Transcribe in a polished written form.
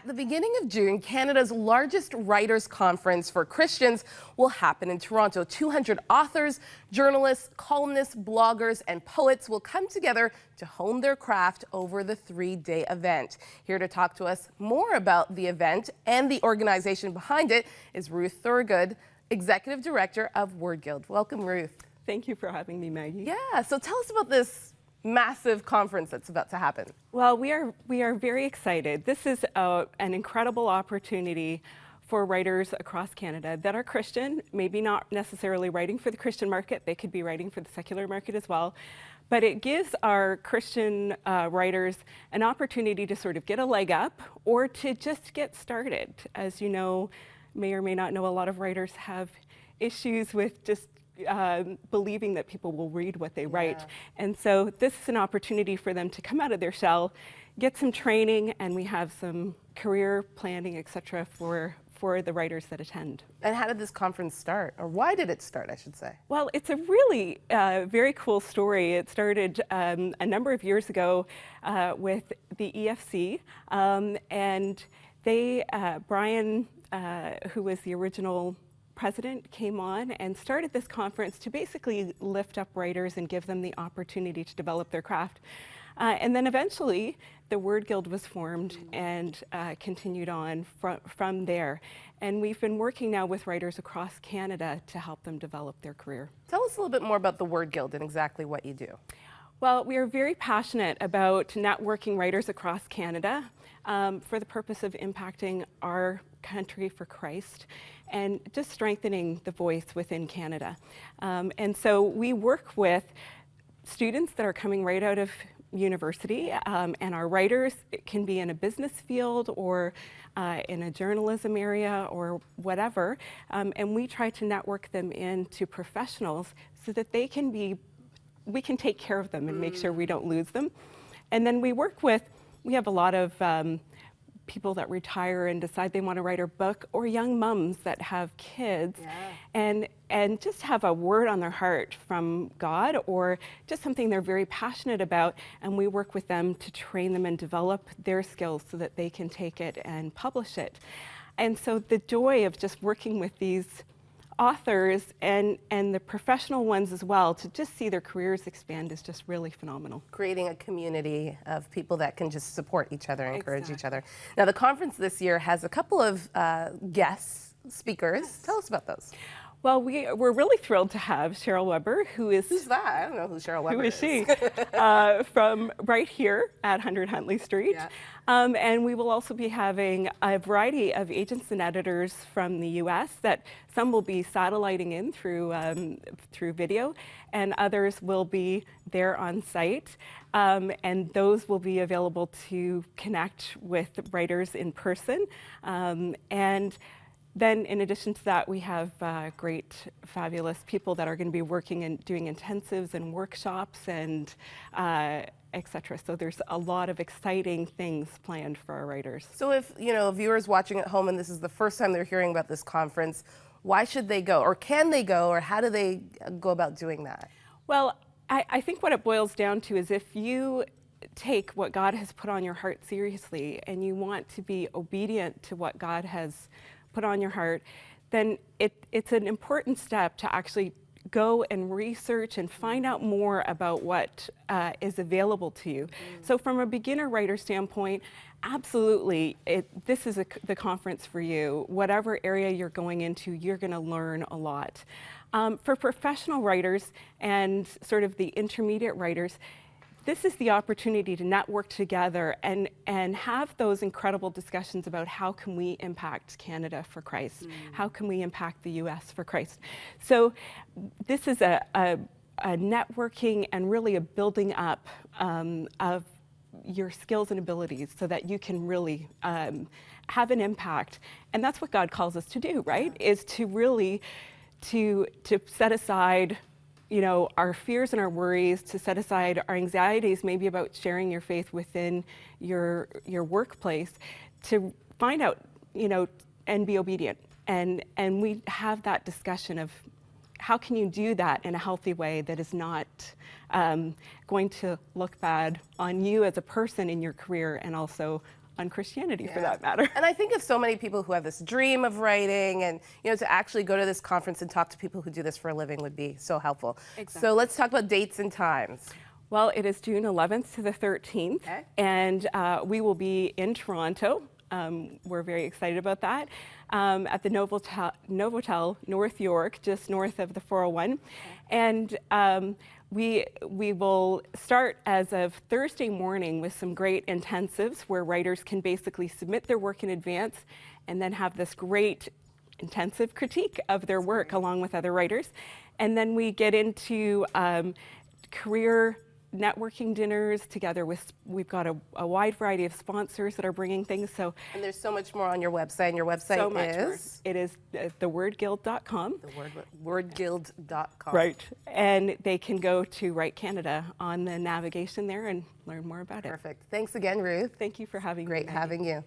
the beginning of June, Canada's largest writers' conference for Christians will happen in Toronto. 200 authors, journalists, columnists, bloggers, and poets will come together to hone their craft over the three-day event. Here to talk to us more about the event and the organization behind it is Ruth Thurgood, Executive Director of Word Guild. Welcome, Ruth. Thank you for having me, Maggie. Yeah, so tell us about this massive conference that's about to happen. Well, we are very excited. This is an incredible opportunity for writers across Canada that are Christian, maybe not necessarily writing for the Christian market, they could be writing for the secular market as well. But it gives our Christian writers an opportunity to sort of get a leg up or to just get started. As you know, may or may not know, a lot of writers have issues with just believing that people will read what they write. And so this is an opportunity for them to come out of their shell, get some training, and we have some career planning, etc. for the writers that attend. And how did this conference start? Or why did it start, I should say? Well, it's a really very cool story. It started a number of years ago with the EFC, and they, Brian, who was the original president, came on and started this conference to basically lift up writers and give them the opportunity to develop their craft. And then eventually the Word Guild was formed and continued on from there. And we've been working now with writers across Canada to help them develop their career. Tell us a little bit more about the Word Guild and exactly what you do. Well, we are very passionate about networking writers across Canada for the purpose of impacting our country for Christ and just strengthening the voice within Canada. And so we work with students that are coming right out of university, and our writers, it can be in a business field or in a journalism area or whatever, and we try to network them into professionals so that we can take care of them and make sure we don't lose them. And then we have a lot of people that retire and decide they want to write a book, or young mums that have kids and just have a word on their heart from God or just something they're very passionate about, and we work with them to train them and develop their skills so that they can take it and publish it. And so the joy of just working with these authors and the professional ones as well, to just see their careers expand is just really phenomenal. Creating a community of people that can just support each other and encourage each other. Now, the conference this year has a couple of guest speakers. Yes. Tell us about those. Well, we're really thrilled to have Cheryl Weber, who's that? I don't know who Cheryl Weber is. Who is she? From right here at 100 Huntley Street. Yeah. And we will also be having a variety of agents and editors from the US that some will be satelliting in through video, and others will be there on site. And those will be available to connect with writers in person. And then in addition to that, we have great, fabulous people that are going to be working and doing intensives and workshops and etc. So there's a lot of exciting things planned for our writers. So if, viewers watching at home and this is the first time they're hearing about this conference, why should they go? Or can they go? Or how do they go about doing that? Well, I think what it boils down to is if you take what God has put on your heart seriously and you want to be obedient to what God has put on your heart, then it's an important step to actually go and research and find out more about what is available to you. So from a beginner writer standpoint, absolutely, this is the conference for you. Whatever area you're going into, you're going to learn a lot. For professional writers and sort of the intermediate writers, this is the opportunity to network together and have those incredible discussions about how can we impact Canada for Christ? How can we impact the US for Christ? So this is a networking and really a building up of your skills and abilities so that you can really have an impact. And that's what God calls us to do, right? Is to really to set aside our fears and our worries, to set aside our anxieties, maybe about sharing your faith within your workplace, to find out, and be obedient. And we have that discussion of how can you do that in a healthy way that is not going to look bad on you as a person in your career and also on Christianity for that matter. And I think of so many people who have this dream of writing, and to actually go to this conference and talk to people who do this for a living would be so helpful. Exactly. So let's talk about dates and times. Well, it is June 11th to the 13th, and we will be in Toronto. We're very excited about that, at the Novotel, North York, just north of the 401. And we will start as of Thursday morning with some great intensives where writers can basically submit their work in advance and then have this great intensive critique of their work along with other writers. And then we get into career networking dinners together with, we've got a wide variety of sponsors that are bringing things. So, and there's so much more on your website, and your website so much is? More. It is thewordguild.com. Wordguild.com. Right, and they can go to Write Canada on the navigation there and learn more about it. Perfect. Thanks again, Ruth. Thank you for having me. Great having you.